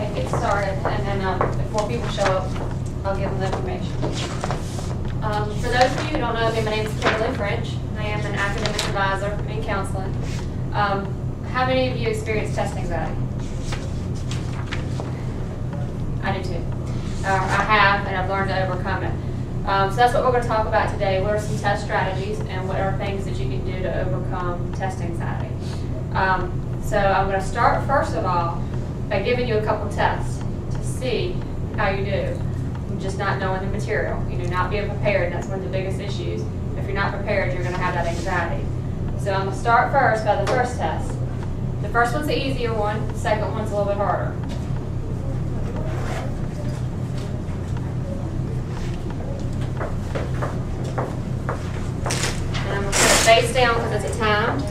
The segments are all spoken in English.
ahead and get started, and then if more people show up, I'll give them the information. For those of you who don't know me, my name is Kimberly French. I am an academic advisor in counseling. How many of you experience test anxiety? I do too. I have, and I've learned to overcome it. So that's what we're going to talk about today. What are some test strategies, and what are things that you can do to overcome test anxiety? So I'm going to start, first of all, by giving you a couple tests to see how you do. Just not knowing the material. You do not being prepared. That's one of the biggest issues. If you're not prepared, you're going to have that anxiety. So I'm going to start first by the first test. The first one's the easier one. The second one's a little bit harder. And I'm going to put it face down because it's a time.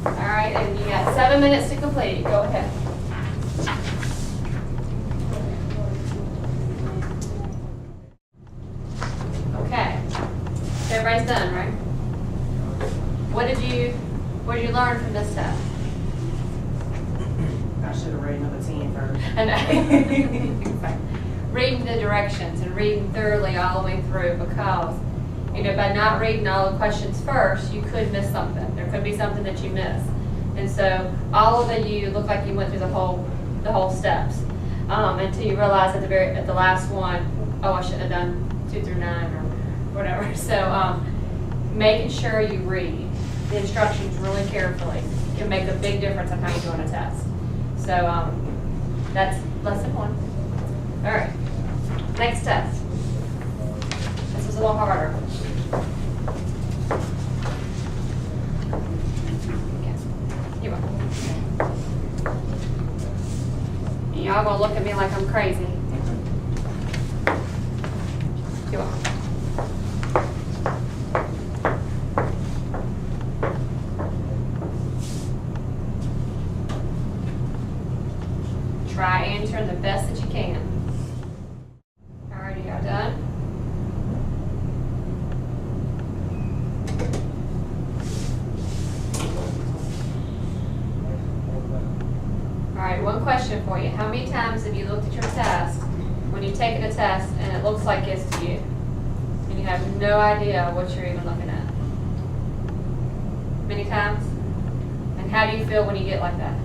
Alright, and you got 7 minutes to complete. Go ahead. Okay. Everybody's done, right? What did you learn from this test? I should have read number 10 first. And reading the directions and reading thoroughly all the way through, because by not reading all the questions first, you could miss something. There could be something that you missed. And so all of you look like you went through the whole steps until you realize at the last one, oh, I should have done 2 through 9 or whatever. So making sure you read the instructions really carefully can make a big difference on how you do on a test. So that's lesson 1. All right, next test. This is a little harder. Y'all gonna look at me like I'm crazy. You are. Try answering the best that you can. Alrighty, y'all done? Alright, one question for you. How many times have you looked at your test when you've taken a test and it looks like it's to you, and you have no idea what you're even looking at? Many times? And how do you feel when you get like that?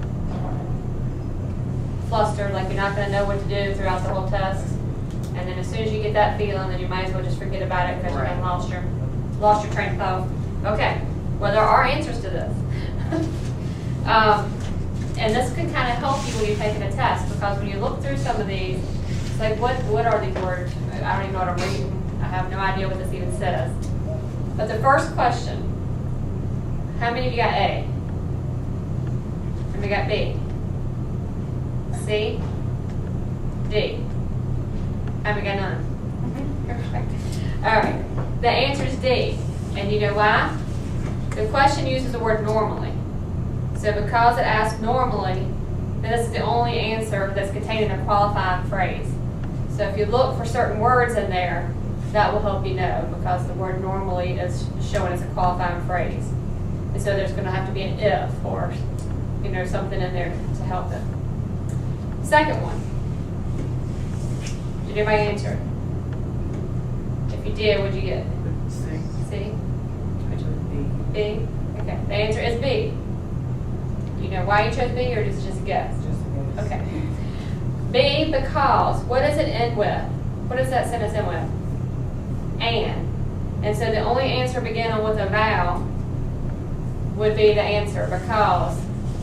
Flustered, like you're not going to know what to do throughout the whole test, and then as soon as you get that feeling, then you might as well just forget about it because you have lost your train of thought. Okay, well, there are answers to this. And this can kind of help you when you're taking a test, because when you look through some of these, it's like, what are these words? I don't even know what I'm reading. I have no idea what this even says. But the first question, how many of you got A? How many got B? C? D? How many got none? Perfect. All right, the answer is D. And you know why? The question uses the word normally. So because it asks normally, then this is the only answer that's contained in a qualifying phrase. So if you look for certain words in there, that will help you know, because the word normally is showing as a qualifying phrase. And so there's going to have to be an if or something in there to help it. Second one. Did anybody answer it? If you did, what'd you get? C? Which was B. B? Okay. The answer is B. You know why you chose B, or is it just a guess? Just a guess. Okay. B, because. What does it end with? What does that sentence end with? And so the only answer beginning with a vowel would be the answer, because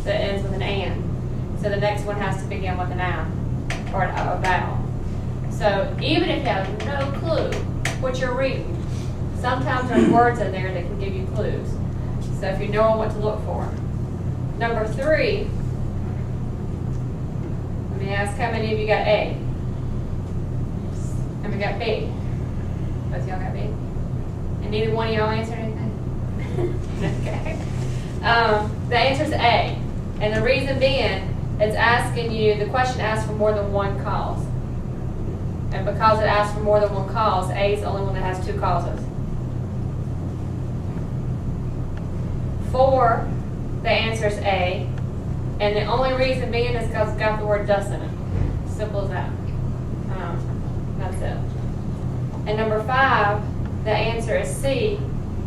that ends with an and. So the next one has to begin with an I, or a vowel. So even if you have no clue what you're reading, sometimes there's words in there that can give you clues. So if you know what to look for. Number 3, let me ask, how many of you got A? How many got B? Both of y'all got B? And neither one of y'all answered anything? Okay. The answer is A. And the reason being, it's asking you, the question asks for more than one cause. And because it asks for more than one cause, A is the only one that has 2 causes. 4, the answer is A. And the only reason being is because it's got the word dust in it. Simple as that. That's it. And number 5, the answer is C.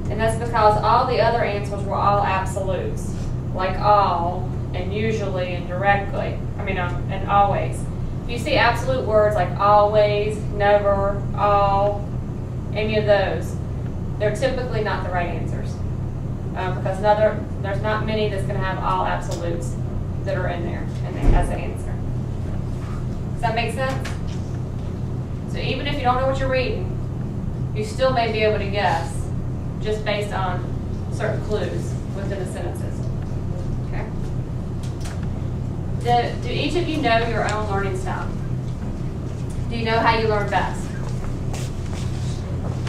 And that's because all the other answers were all absolutes. Like all, and usually, and directly. And always. If you see absolute words like always, never, all, any of those, they're typically not the right answers. Because there's not many that's going to have all absolutes that are in there as the answer. Does that make sense? So even if you don't know what you're reading, you still may be able to guess just based on certain clues within the sentences. Okay? Do each of you know your own learning style? Do you know how you learn best?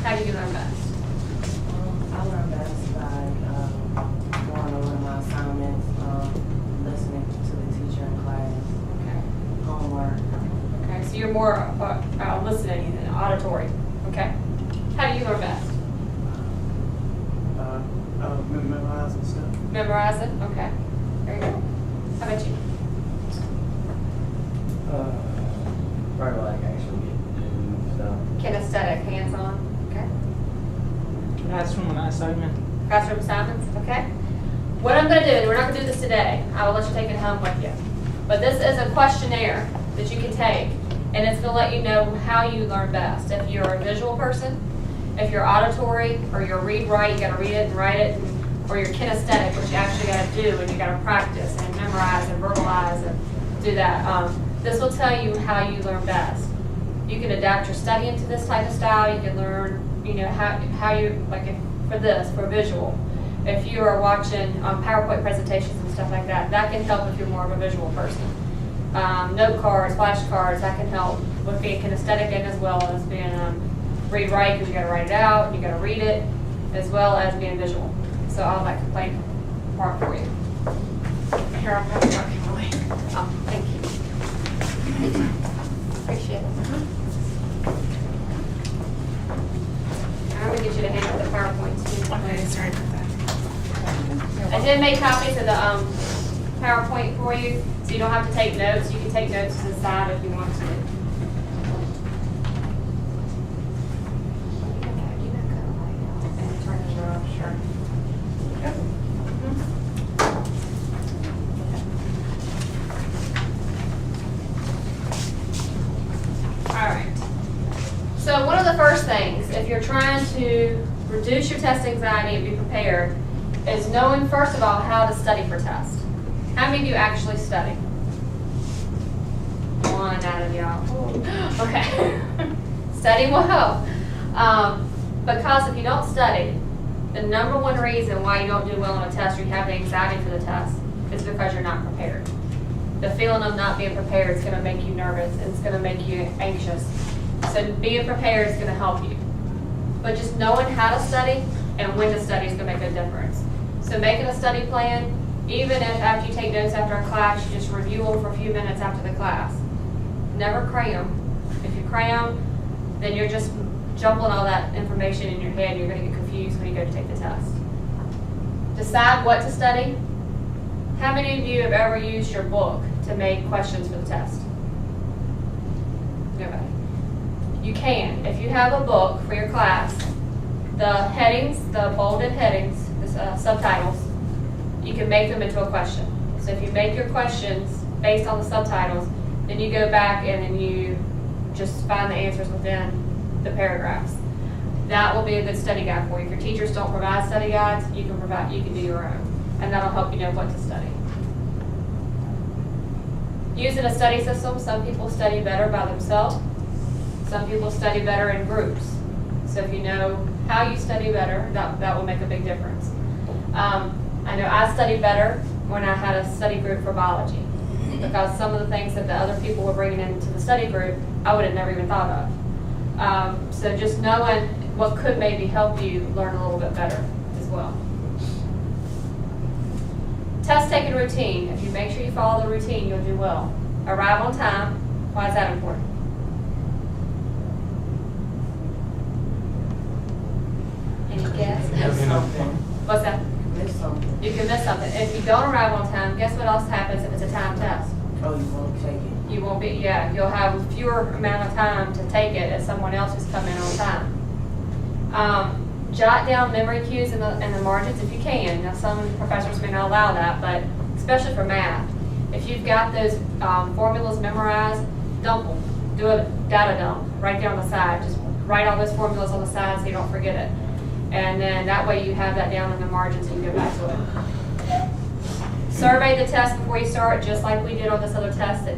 How do you learn best? I learn best by going over my assignments, listening to the teacher in class, Okay. homework. Okay, so you're more listening than auditory. Okay. How do you learn best? Memorizing stuff. Memorizing? Okay. Very good. How about you? Probably like actually get to do stuff. Kinesthetic, hands-on. Okay. Classroom and assignment. Classroom assignments. Okay. What I'm going to do, and we're not going to do this today. I will let you take it home with you. But this is a questionnaire that you can take, and it's going to let you know how you learn best. If you're a visual person, if you're auditory, or you're read-write, you got to read it and write it, or you're kinesthetic, which you actually got to do, and you got to practice and memorize and verbalize and do that. This will tell you how you learn best. You can adapt your studying to this type of style. You can learn, how you, for visual. If you are watching PowerPoint presentations and stuff like that, that can help if you're more of a visual person. Note cards, flashcards, that can help with being kinesthetic and as well as being read-write, because you got to write it out, and you got to read it, as well as being visual. So all that can play a part for you. Here, I'm going to start, Kimberly. Thank you. Appreciate it. I'm going to get you to handle the PowerPoint too. Okay, sorry about that. I did make copies of the PowerPoint for you, so you don't have to take notes. You can take notes to the side if you want to. And turn it around, sure. All right. So one of the first things, if you're trying to reduce your test anxiety and be prepared, is knowing, first of all, how to study for tests. How many of you actually study? One out of y'all. Okay. Studying will help. Because if you don't study, the number one reason why you don't do well on a test or you have the anxiety for the test is because you're not prepared. The feeling of not being prepared is going to make you nervous and it's going to make you anxious. So being prepared is going to help you. But just knowing how to study and when to study is going to make a difference. So making a study plan, even if after you take notes after a class, you just review them for a few minutes after the class. Never cram. If you cram, then you're just jumbling all that information in your head and you're going to get confused when you go to take the test. Decide what to study. How many of you have ever used your book to make questions for the test? Nobody. You can. If you have a book for your class, the headings, the bolded headings, the subtitles, you can make them into a question. So if you make your questions based on the subtitles, then you go back and then you just find the answers within the paragraphs. That will be a good study guide for you. If your teachers don't provide study guides, you can do your own. And that'll help you know what to study. Using a study system, some people study better by themselves. Some people study better in groups. So if you know how you study better, that will make a big difference. I know I studied better when I had a study group for biology, because some of the things that the other people were bringing into the study group, I would have never even thought of. So just knowing what could maybe help you learn a little bit better as well. Test taking routine. If you make sure you follow the routine, you'll do well. Arrive on time. Why is that important? Any guess? Miss something. What's that? Miss something. You can miss something. If you don't arrive on time, guess what else happens if it's a time test? Oh, you won't take it. You won't be, yeah, you'll have fewer amount of time to take it as someone else who's come in on time. Jot down memory cues in the margins if you can. Now, some professors may not allow that, but especially for math. If you've got those formulas memorized, dump them. Do a data dump right there on the side. Just write all those formulas on the side so you don't forget it. And then that way you have that down in the margins and you go back to it. Survey the test before you start, just like we did on this other test. That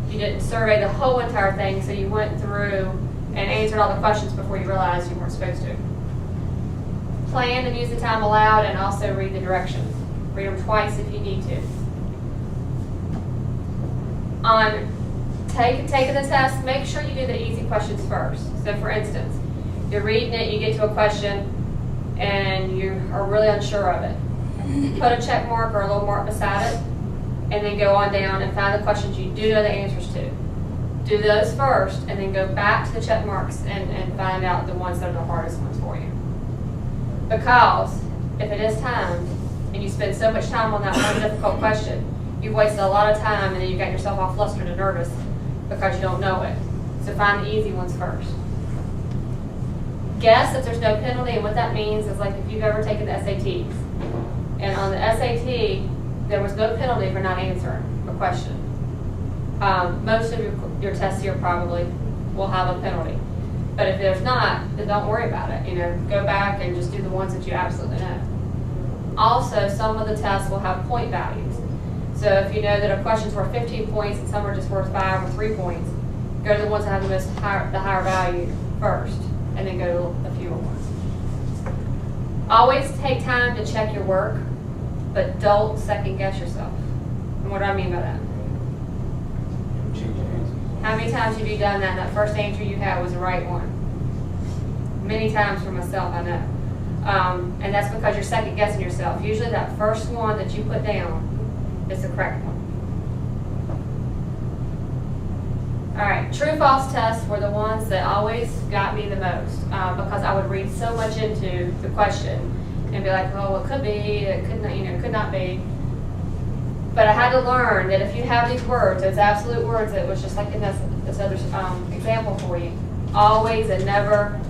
you didn't survey the whole entire thing, so you went through and answered all the questions before you realized you weren't supposed to. Plan and use the time allowed, and also read the directions. Read them twice if you need to. On taking the test, make sure you do the easy questions first. So for instance, you're reading it, you get to a question, and you are really unsure of it. Put a check mark or a little mark beside it, and then go on down and find the questions you do know the answers to. Do those first, and then go back to the check marks and find out the ones that are the hardest ones for you. Because if it is time, and you spend so much time on that one difficult question, you've wasted a lot of time, and then you got yourself all flustered and nervous because you don't know it. So find the easy ones first. Guess if there's no penalty, and what that means is like if you've ever taken the SATs. And on the SAT, there was no penalty for not answering a question. Most of your tests here probably will have a penalty. But if there's not, then don't worry about it. Go back and just do the ones that you absolutely know. Also, some of the tests will have point values. So if you know that a question's worth 15 points and some are just worth 5 or 3 points, go to the ones that have the higher value first, and then go to the fewer ones. Always take time to check your work, but don't second guess yourself. And what do I mean by that? Change your answer. How many times have you done that? That first answer you had was the right one. Many times for myself, I know. And that's because you're second guessing yourself. Usually that first one that you put down is the correct one. All right, true-false tests were the ones that always got me the most because I would read so much into the question and be like, well, it could be, it could not, could not be. But I had to learn that if you have these words, those absolute words, that was just like in this other example for you, always and never,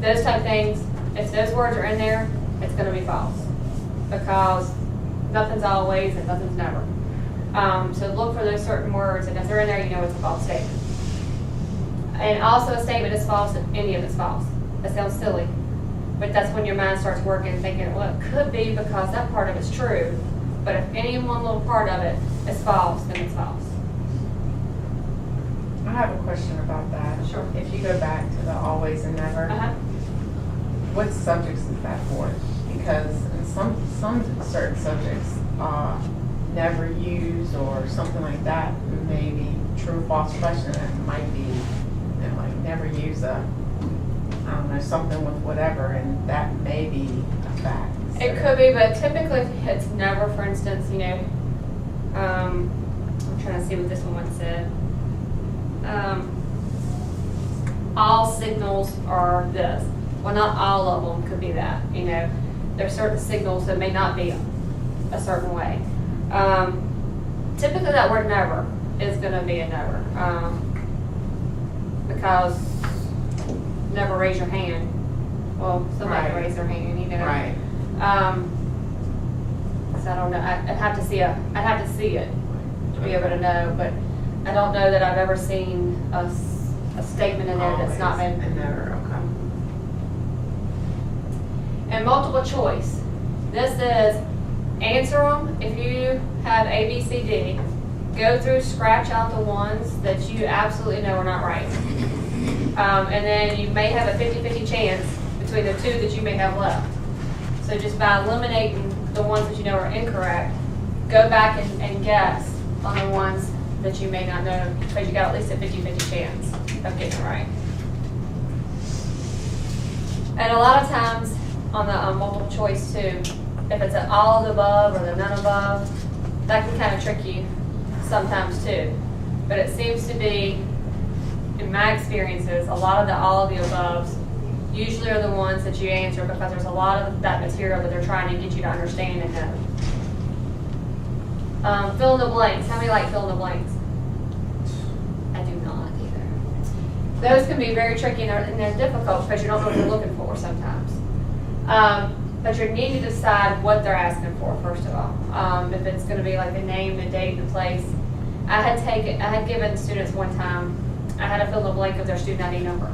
those type of things, if those words are in there, it's going to be false because nothing's always and nothing's never. So look for those certain words, and if they're in there, you know it's a false statement. And also a statement is false if any of it's false. That sounds silly, but that's when your mind starts working, thinking, well, it could be because that part of it's true, but if any one little part of it is false, then it's false. I have a question about that. Sure. If you go back to the always and never, what subjects is that for? Because in some certain subjects, never use or something like that, maybe true false question, that might be, like never use a, I don't know, something with whatever, and that may be a fact. It could be, but typically it's never, for instance, I'm trying to see what this one said. All signals are this. Well, not all of them could be that, There's certain signals that may not be a certain way. Typically that word never is going to be a never. Because never raise your hand. Well, somebody Right. raised their hand, Right. So I don't know. I'd have to see it to be able to know, but I don't know that I've ever seen a statement in there that's not been. Always and never, okay. And multiple choice. This is answer them. If you have A, B, C, D, go through, scratch out the ones that you absolutely know are not right. And then you may have a 50-50 chance between the two that you may have left. So just by eliminating the ones that you know are incorrect, go back and guess on the ones that you may not know, because you got at least a 50-50 chance of getting it right. And a lot of times on the multiple choice too, if it's an all of the above or the none above, that can kind of trick you sometimes too. But it seems to be, in my experiences, a lot of the all of the aboves usually are the ones that you answer because there's a lot of that material that they're trying to get you to understand and know. Fill in the blanks. How many like fill in the blanks? I do not either. Those can be very tricky and they're difficult because you don't know what you're looking for sometimes. But you need to decide what they're asking for, first of all. If it's going to be like the name, the date, the place. I had given students one time, I had to fill in the blank of their student ID number.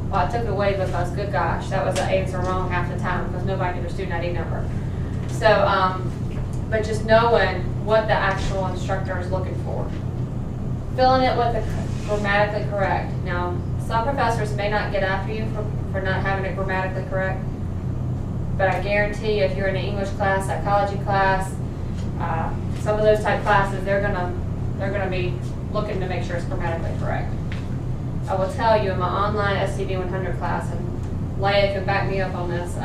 Well, I took it away because, good gosh, that was the answer wrong half the time because nobody knew their student ID number. So, but just knowing what the actual instructor is looking for. Filling it with the grammatically correct. Now, some professors may not get after you for not having it grammatically correct, but I guarantee you if you're in an English class, psychology class, some of those type classes, they're gonna be looking to make sure it's grammatically correct. I will tell you in my online STD 100 class, and Leah can back me up on this,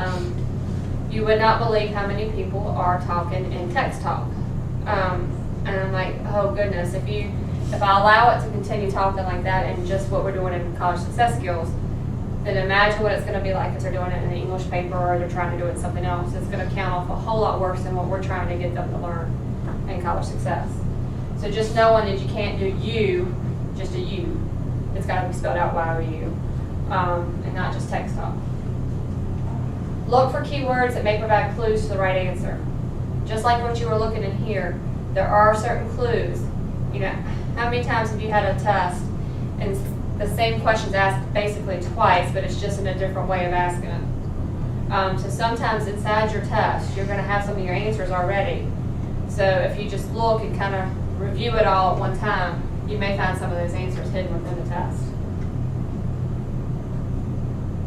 you would not believe how many people are talking in text talk. And I'm like, oh goodness, if I allow it to continue talking like that and just what we're doing in college success skills, then imagine what it's going to be like if they're doing it in an English paper or they're trying to do it in something else. It's going to count off a whole lot worse than what we're trying to get them to learn in college success. So just knowing that you can't do you, just a you. It's got to be spelled out Y-O-U, and not just text talk. Look for keywords that may provide clues to the right answer. Just like what you were looking in here, there are certain clues. You know, how many times have you had a test and the same question's asked basically twice, but it's just in a different way of asking it? So sometimes inside your test, you're going to have some of your answers already. So if you just look and kind of review it all at one time, you may find some of those answers hidden within the test.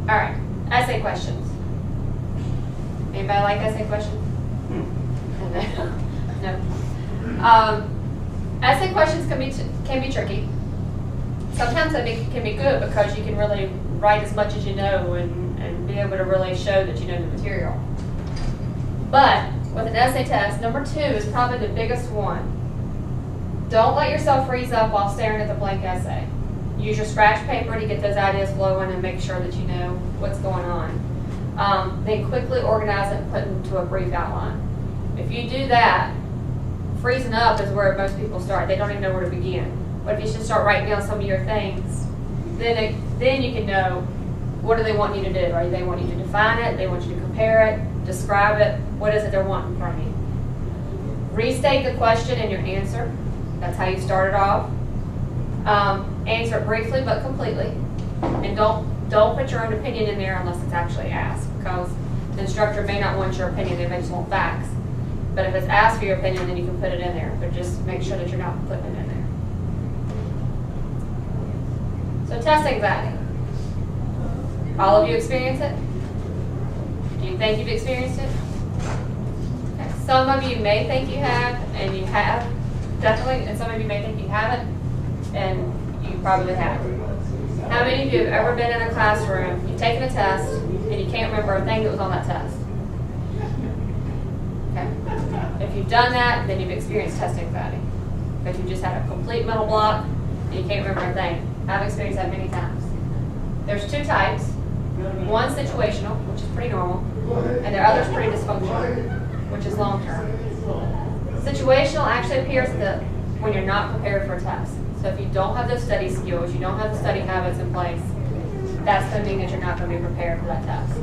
All right, essay questions. Anybody like essay questions? No. Essay questions can be tricky. Sometimes they can be good because you can really write as much as you know and be able to really show that you know the material. But with an essay test, number 2 is probably the biggest one. Don't let yourself freeze up while staring at the blank essay. Use your scratch paper to get those ideas flowing and make sure that you know what's going on. Then quickly organize it and put it into a brief outline. If you do that, freezing up is where most people start. They don't even know where to begin. But if you should start writing down some of your things, then you can know what do they want you to do. Or they want you to define it, they want you to compare it, describe it, what is it they're wanting from you. Restate the question and your answer. That's how you start it off. Answer it briefly but completely. And don't put your own opinion in there unless it's actually asked, because the instructor may not want your opinion, they may just want facts. But if it's asked for your opinion, then you can put it in there. But just make sure that you're not putting it in there. So test anxiety. All of you experience it? Do you think you've experienced it? Okay. Some of you may think you have, and you have, definitely, and some of you may think you haven't, and you probably have. How many of you have ever been in a classroom, you've taken a test, and you can't remember a thing that was on that test? Okay. If you've done that, then you've experienced test anxiety. If you just had a complete mental block, and you can't remember a thing. I've experienced that many times. There's 2 types. One situational, which is pretty normal, and the other's pretty dysfunctional, which is long-term. Situational actually appears when you're not prepared for a test. So if you don't have those study skills, you don't have the study habits in place, that's going to mean that you're not going to be prepared for that test.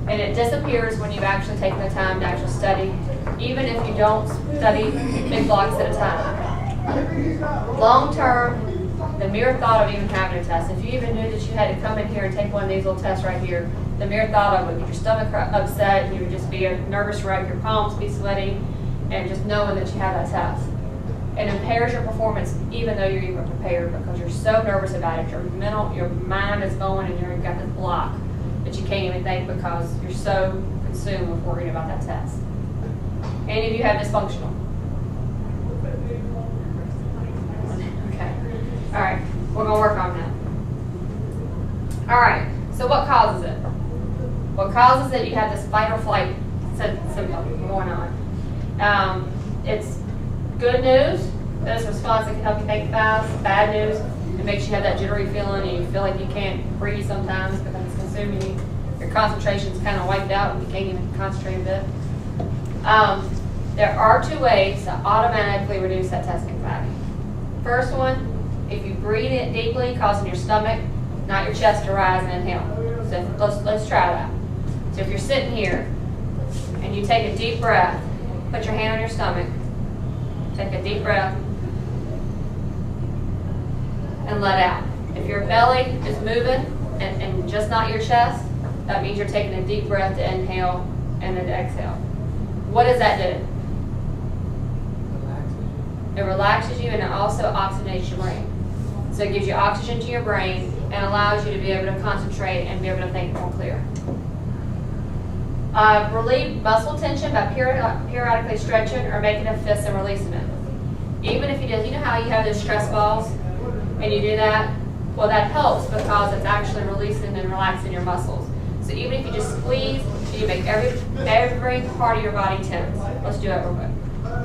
And it disappears when you've actually taken the time to actually study, even if you don't study big blocks at a time. Long-term, the mere thought of even having a test, if you even knew that you had to come in here and take one of these little tests right here, the mere thought of it would get your stomach upset, you would just be a nervous wreck, your palms be sweaty, and just knowing that you have that test. It impairs your performance even though you're even prepared, because you're so nervous about it. Your mind is going and you've got this block that you can't even think because you're so consumed with worrying about that test. Any of you have dysfunctional? Okay. All right. We're going to work on that. All right. So what causes it? What causes it? You have this fight or flight symptom going on. It's good news. This response that can help you think fast. Bad news. It makes you have that jittery feeling, and you feel like you can't breathe sometimes because it's consuming you. Your concentration's kind of wiped out, and you can't even concentrate a bit. There are 2 ways to automatically reduce that test anxiety. First one, if you breathe it deeply, causing your stomach, not your chest, to rise and inhale. So let's try that. So if you're sitting here and you take a deep breath, put your hand on your stomach, take a deep breath, and let out. If your belly is moving and just not your chest, that means you're taking a deep breath to inhale and then to exhale. What does that do? It relaxes you, and it also oxygenates your brain. So it gives you oxygen to your brain and allows you to be able to concentrate and be able to think more clear. Relieve muscle tension by periodically stretching or making a fist and releasing it. Even if you do, you know how you have those stress balls and you do that? Well, that helps because it's actually releasing and relaxing your muscles. So even if you just squeeze, you make every part of your body tense. Let's do it real quick.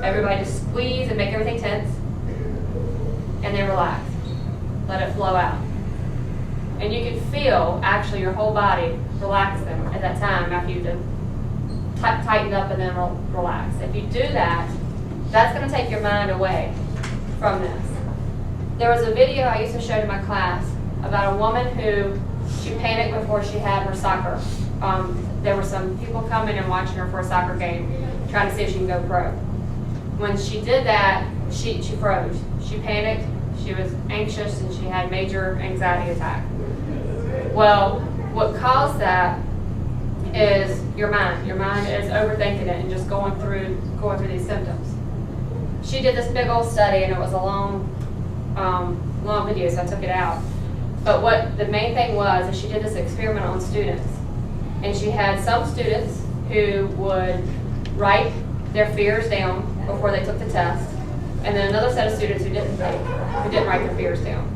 Everybody just squeeze and make everything tense, and then relax. Let it flow out. And you can feel actually your whole body relaxing at that time after you've tightened up and then relax. If you do that, that's going to take your mind away from this. There was a video I used to show to my class about a woman who she panicked before she had her soccer. There were some people coming and watching her for a soccer game, trying to see if she can go pro. When she did that, she froze. She panicked, she was anxious, and she had major anxiety attack. Well, what caused that is your mind. Your mind is overthinking it and just going through these symptoms. She did this big old study, and it was a long video, so I took it out. But what the main thing was is she did this experiment on students. And she had some students who would write their fears down before they took the test, and then another set of students who didn't write their fears down.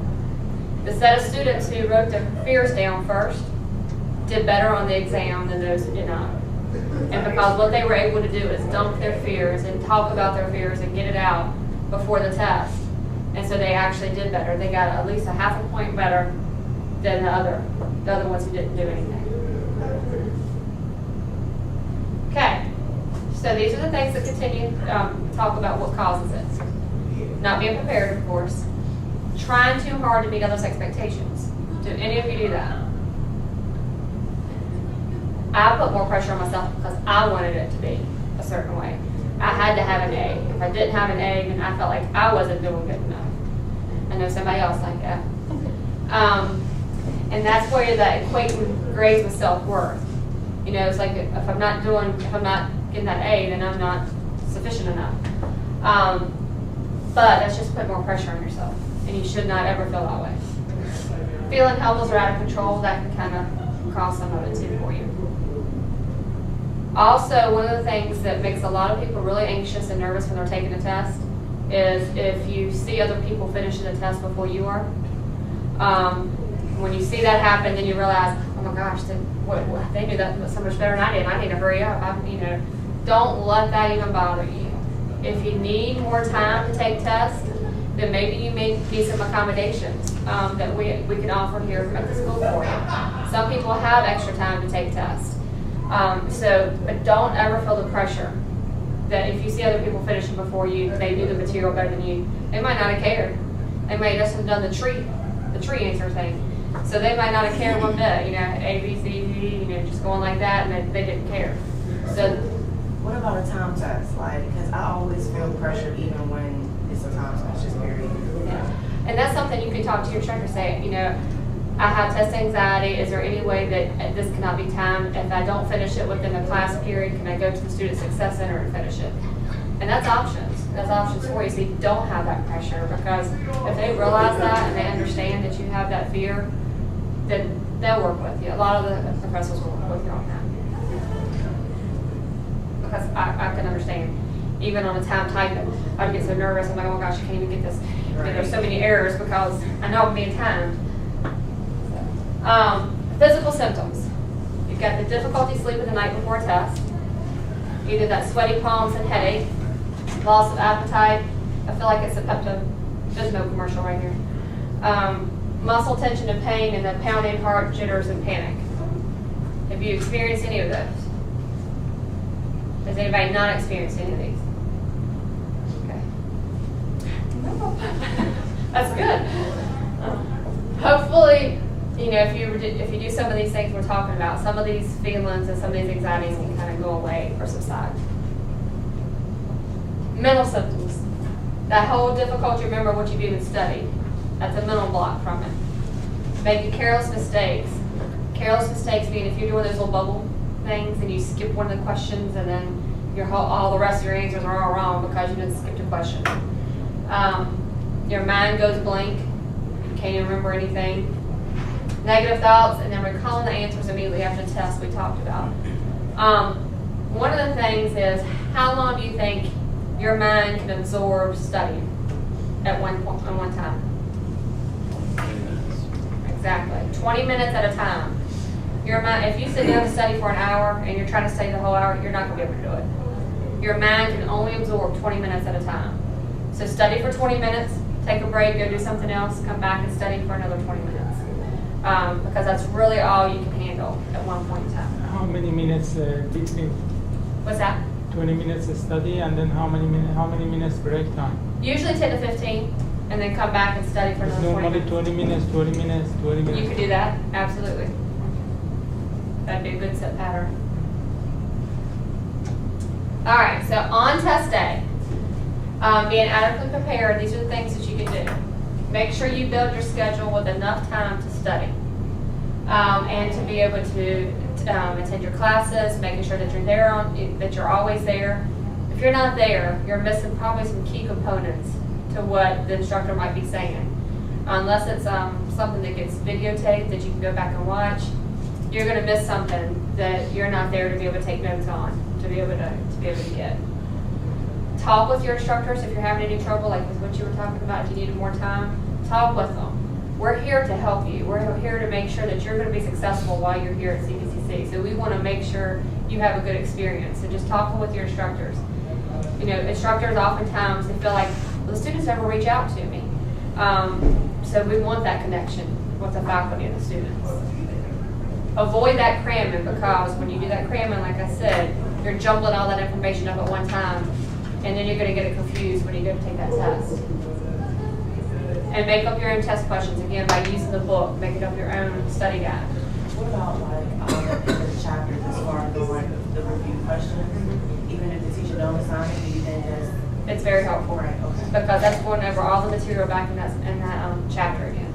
The set of students who wrote their fears down first did better on the exam than those who did not. And because what they were able to do is dump their fears and talk about their fears and get it out before the test. And so they actually did better. They got at least a half a point better than the other ones who didn't do anything. Okay, so these are the things that continue to talk about what causes it. Not being prepared, of course. Trying too hard to meet others' expectations. Do any of you do that? I put more pressure on myself because I wanted it to be a certain way. I had to have an A. If I didn't have an A, then I felt like I wasn't doing good enough. I know somebody else like that. And that's where you're that equating grades with self-worth. You know, it's like if I'm not getting that A, then I'm not sufficient enough. But that's just putting more pressure on yourself, and you should not ever feel that way. Feeling helpless or out of control, that can kind of cause some of it too for you. Also, one of the things that makes a lot of people really anxious and nervous when they're taking a test is if you see other people finishing the test before you are. When you see that happen, then you realize, oh my gosh, they do that so much better than I did. I need to hurry up. Don't let that even bother you. If you need more time to take tests, then maybe you may need some accommodations that we can offer here at the school for you. Some people have extra time to take tests. But don't ever feel the pressure that if you see other people finishing before you, they do the material better than you. They might not have cared. They might just have done the tree answer thing. So they might not have cared one bit, A, B, C, D, just going like that, and they didn't care. So, what about a time test? Because I always feel pressure even when it's a time test, just period. Yeah. And that's something you can talk to your instructor, say, I have test anxiety. Is there any way that this cannot be timed? If I don't finish it within the class period, can I go to the Student Success Center and finish it? And that's options. That's options for you, so you don't have that pressure. Because if they realize that and they understand that you have that fear, then they'll work with you. A lot of the professors will work with you on that. Because I can understand. Even on a time typing, I'd get so nervous. I'm like, oh my gosh, I can't even get this. There's so many errors because I know I'm being timed. Physical symptoms. You've got the difficulty sleeping the night before a test, either that sweaty palms and headache, loss of appetite. I feel like it's a Pepto-Bismol commercial right here. Muscle tension and pain, and then pounding heart, jitters, and panic. Have you experienced any of those? Has anybody not experienced any of these? Okay. That's good. Hopefully, you know, if you do some of these things we're talking about, some of these feelings and some of these anxieties can kind of go away or subside. Mental symptoms. That whole difficulty to remember what you've even studied. That's a mental block from it. Making careless mistakes. Careless mistakes being if you're doing those little bubble things and you skip one of the questions and then all the rest of your answers are all wrong because you didn't skip the question. Your mind goes blank. You can't even remember anything. Negative thoughts, and then recalling the answers immediately after the test we talked about. One of the things is, how long do you think your mind can absorb studying at one time? Exactly. 20 minutes at a time. Your mind, if you sit down to study for an hour and you're trying to study the whole hour, you're not going to be able to do it. Your mind can only absorb 20 minutes at a time. So study for 20 minutes, take a break, go do something else, come back and study for another 20 minutes. Because that's really all you can handle at one point in time. How many minutes between? What's that? 20 minutes of study, and then how many minutes break time? Usually 10 to 15, and then come back and study for It's another 20 normally minutes. 20 minutes, 20 minutes, 20 minutes. You could do that, absolutely. That'd be a good set pattern. All right, so on test day, being adequately prepared, these are the things that you can do. Make sure you build your schedule with enough time to study and to be able to attend your classes, making sure that you're there, that you're always there. If you're not there, you're missing probably some key components to what the instructor might be saying. Unless it's something that gets videotaped that you can go back and watch, you're going to miss something that you're not there to be able to take notes on, to be able to get. Talk with your instructors if you're having any trouble, like with what you were talking about, if you needed more time, talk with them. We're here to help you. We're here to make sure that you're going to be successful while you're here at CPCC. So we want to make sure you have a good experience. So just talk with your instructors. You know, instructors oftentimes, they feel like, well, the students never reach out to me. So we want that connection with the faculty and the students. Avoid that cramming, because when you do that cramming, like I said, you're jumbling all that information up at one time, and then you're going to get it confused when you go to take that test. And make up your own test questions, again, by using the book, making up your own study guide. What about the chapters as far as the review questions? Even if the teacher don't assign it, you then just... It's very helpful, Right, okay. because that's going over all the material back in that chapter again.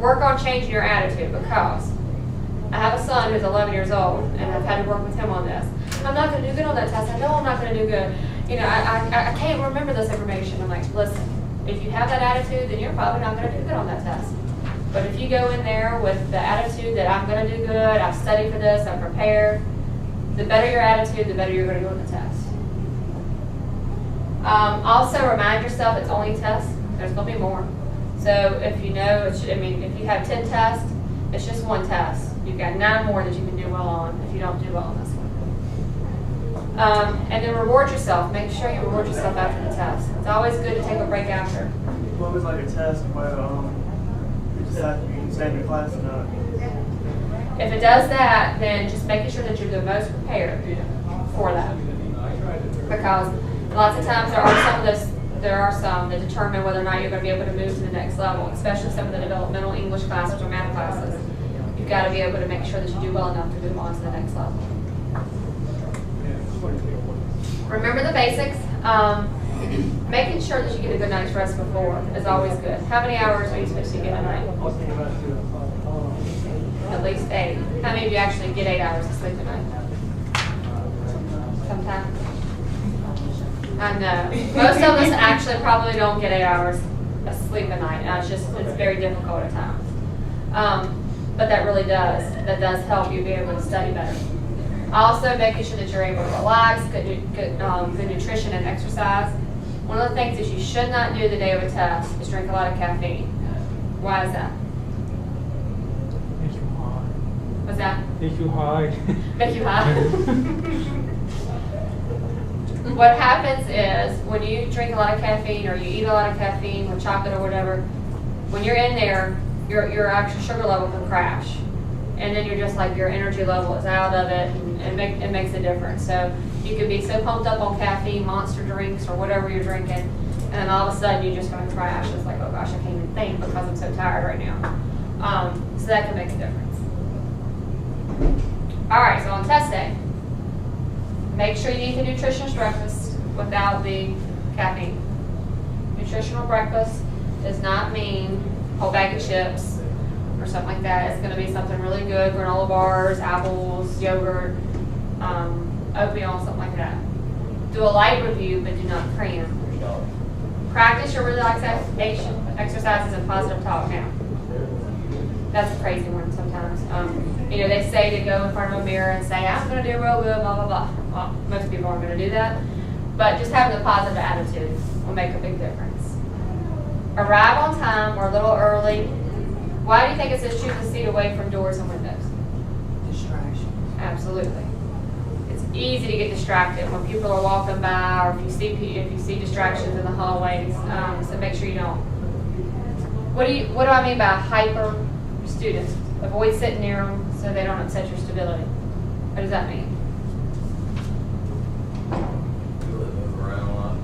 Work on changing your attitude, because I have a son who's 11 years old, and I've had to work with him on this. I'm not going to do good on that test. I know I'm not going to do good. You know, I can't remember this information. I'm like, listen, if you have that attitude, then you're probably not going to do good on that test. But if you go in there with the attitude that I'm going to do good, I've studied for this, I'm prepared, the better your attitude, the better you're going to do on the test. Also, remind yourself it's only a test. There's going to be more. So if you know, if you have 10 tests, it's just one test. You've got 9 more that you can do well on if you don't do well on this one. And then reward yourself. Make sure you reward yourself after the test. It's always good to take a break after. What was like a test where you decide you can stay in the class or not? If it does that, then just making sure that you're the most prepared for that. Because lots of times there are some that determine whether or not you're going to be able to move to the next level, especially some of the developmental English classes or math classes. You've got to be able to make sure that you do well enough to move on to the next level. Remember the basics. Making sure that you get a good night's rest before is always good. How many hours are you supposed to get a night? At least 8. How many of you actually get 8 hours of sleep a night? Sometimes. I know. Most of us actually probably don't get 8 hours of sleep a night. It's very difficult at times. But that really does. That does help you be able to study better. Also, making sure that you're able to relax, good nutrition and exercise. One of the things that you should not do the day of a test is drink a lot of caffeine. Why is that? Make you high. What's that? Make you high. Make you high? What happens is when you drink a lot of caffeine or you eat a lot of caffeine with chocolate or whatever, when you're in there, your actual sugar level can crash. And then you're just like your energy level is out of it, and it makes a difference. So you can be so pumped up on caffeine, monster drinks, or whatever you're drinking, and then all of a sudden you're just going to crash. It's like, oh gosh, I can't even think because I'm so tired right now. So that can make a difference. All right, so on test day, make sure you eat the nutritious breakfast without the caffeine. Nutritional breakfast does not mean a whole bag of chips or something like that. It's going to be something really good, granola bars, apples, yogurt, oatmeal, something like that. Do a light review, but do not cram. Practice your relaxation exercises and positive talk now. That's a crazy one sometimes. They say to go in front of a mirror and say, I'm going to do real good, blah, blah, blah. Well, most people aren't going to do that. But just having a positive attitude will make a big difference. Arrive on time or a little early. Why do you think it says choose a seat away from doors and windows? Distraction. Absolutely. It's easy to get distracted when people are walking by, or if you see distractions in the hallways. So make sure you don't. What do I mean by hyper students? Avoid sitting near them so they don't upset your stability. What does that mean? People that move around a lot.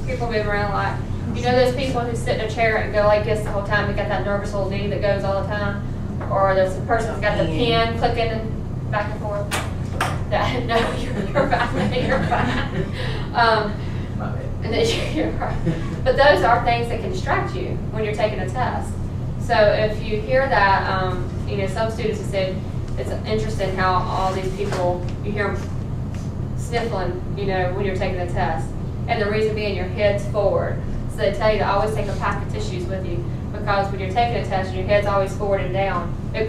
People move around a lot. You know those people who sit in a chair and go like this the whole time? They got that nervous little knee that goes all the time? Or there's a person that's got the pen clicking and back and forth? No, you're fine. You're fine. My bad. And then you're right. But those are things that can distract you when you're taking a test. So if you hear that, some students have said it's interesting how all these people, you hear them sniffling, when you're taking a test. And the reason being your head's forward. So they tell you to always take a pack of tissues with you, because when you're taking a test and your head's always forward and down, your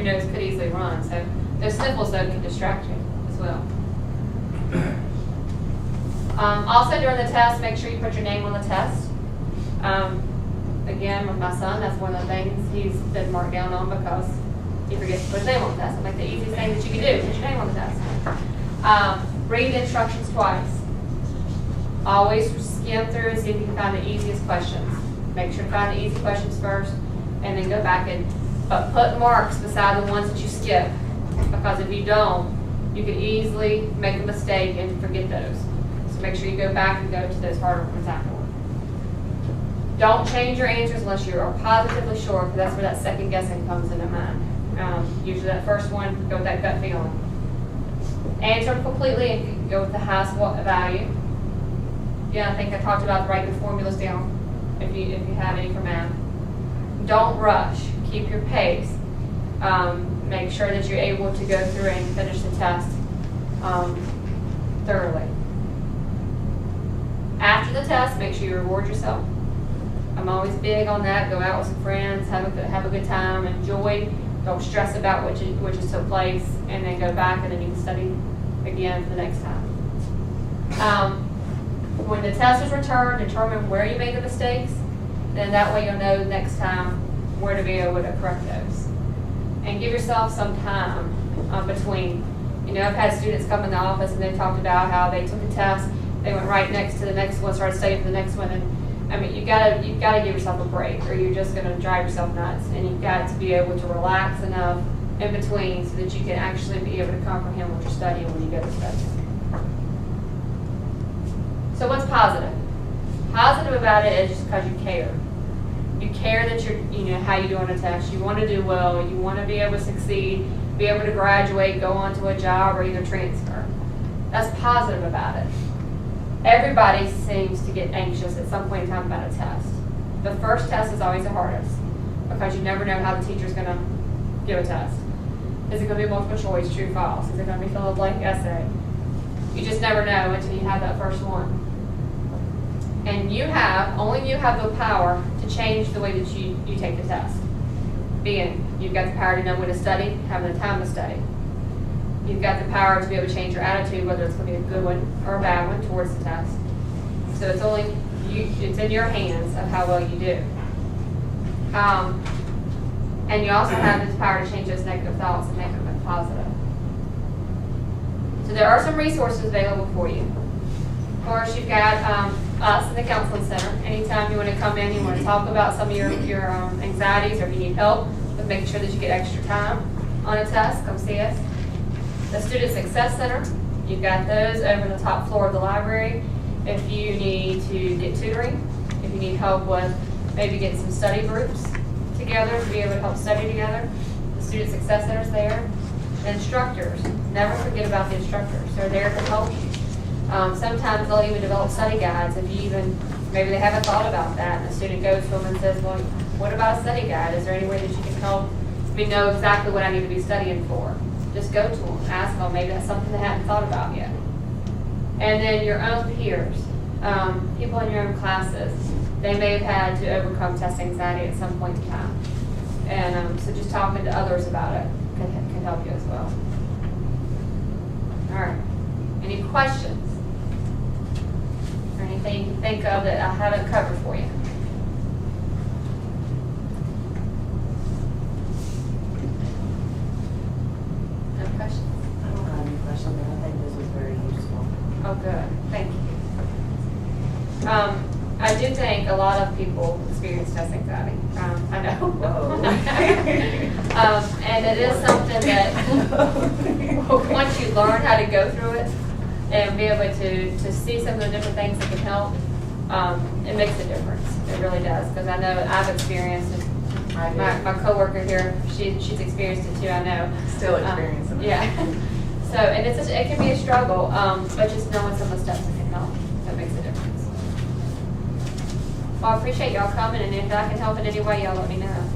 nose could easily run. So those sniffles, though, can distract you as well. Also, during the test, make sure you put your name on the test. Again, with my son, that's one of the things he's been marked down on because he forgets to put his name on the test. I'm like, the easiest thing that you can do, put your name on the test. Read the instructions twice. Always skim through and see if you can find the easiest questions. Make sure to find the easy questions first, and then go back and put marks beside the ones that you skip, because if you don't, you could easily make a mistake and forget those. So make sure you go back and go to those harder ones afterward. Don't change your answers unless you are positively sure, because that's where that second guessing comes into mind. Usually that first one, go with that gut feeling. Answer completely and go with the highest value. Yeah, I think I talked about writing the formulas down if you have any for math. Don't rush. Keep your pace. Make sure that you're able to go through and finish the test thoroughly. After the test, make sure you reward yourself. I'm always big on that. Go out with some friends, have a good time, enjoy. Don't stress about what just took place, and then go back and then you can study again for the next time. When the test is returned, determine where you made the mistakes. Then that way you'll know next time where to be able to correct those. And give yourself some time between. I've had students come in the office and they've talked about how they took a test, they went right next to the next one, started studying for the next one, and you've got to give yourself a break, or you're just going to drive yourself nuts. And you've got to be able to relax enough in between so that you can actually be able to comprehend what you're studying when you go to study. So what's positive? Positive about it is just because you care. You care that you're, how you do on a test. You want to do well. You want to be able to succeed, be able to graduate, go on to a job, or either transfer. That's positive about it. Everybody seems to get anxious at some point in time about a test. The first test is always the hardest because you never know how the teacher's going to give a test. Is it going to be multiple choice, true, false? Is it going to be fill in the blank essay? You just never know until you have that first one. And only you have the power to change the way that you take the test. Being, you've got the power to know when to study, having the time to study. You've got the power to be able to change your attitude, whether it's going to be a good one or a bad one towards the test. So it's in your hands of how well you do. And you also have this power to change those negative thoughts and make them positive. So there are some resources available for you. Of course, you've got us in the counseling center. Anytime you want to come in, you want to talk about some of your anxieties, or if you need help with making sure that you get extra time on a test, come see us. The Student Success Center, you've got those over the top floor of the library. If you need to get tutoring, if you need help with maybe getting some study groups together to be able to help study together, the Student Success Center's there. The instructors, never forget about the instructors. They're there to help you. Sometimes they'll even develop study guides if you maybe they haven't thought about that, and the student goes to them and says, well, what about a study guide? Is there any way that you can help me know exactly what I need to be studying for? Just go to them, ask them, maybe that's something they hadn't thought about yet. And then your own peers, people in your own classes, they may have had to overcome test anxiety at some point in time. And so just talking to others about it can help you as well. All right, any questions? Or anything you can think of that I haven't covered for you? No questions? I don't have any questions, but I think this was very useful. Oh, good, thank you. I do think a lot of people experience test anxiety. I know. Whoa. And it is something that once you learn how to go through it and be able to see some of the different things that can help, it makes a difference. It really does. Because I know I've experienced it. My coworker here, she's experienced it too, I know. Still experiencing it. Yeah. So, and it can be a struggle, but just knowing some of the steps that can help, that makes a difference. Well, I appreciate y'all coming, and if I can help in any way, y'all let me know.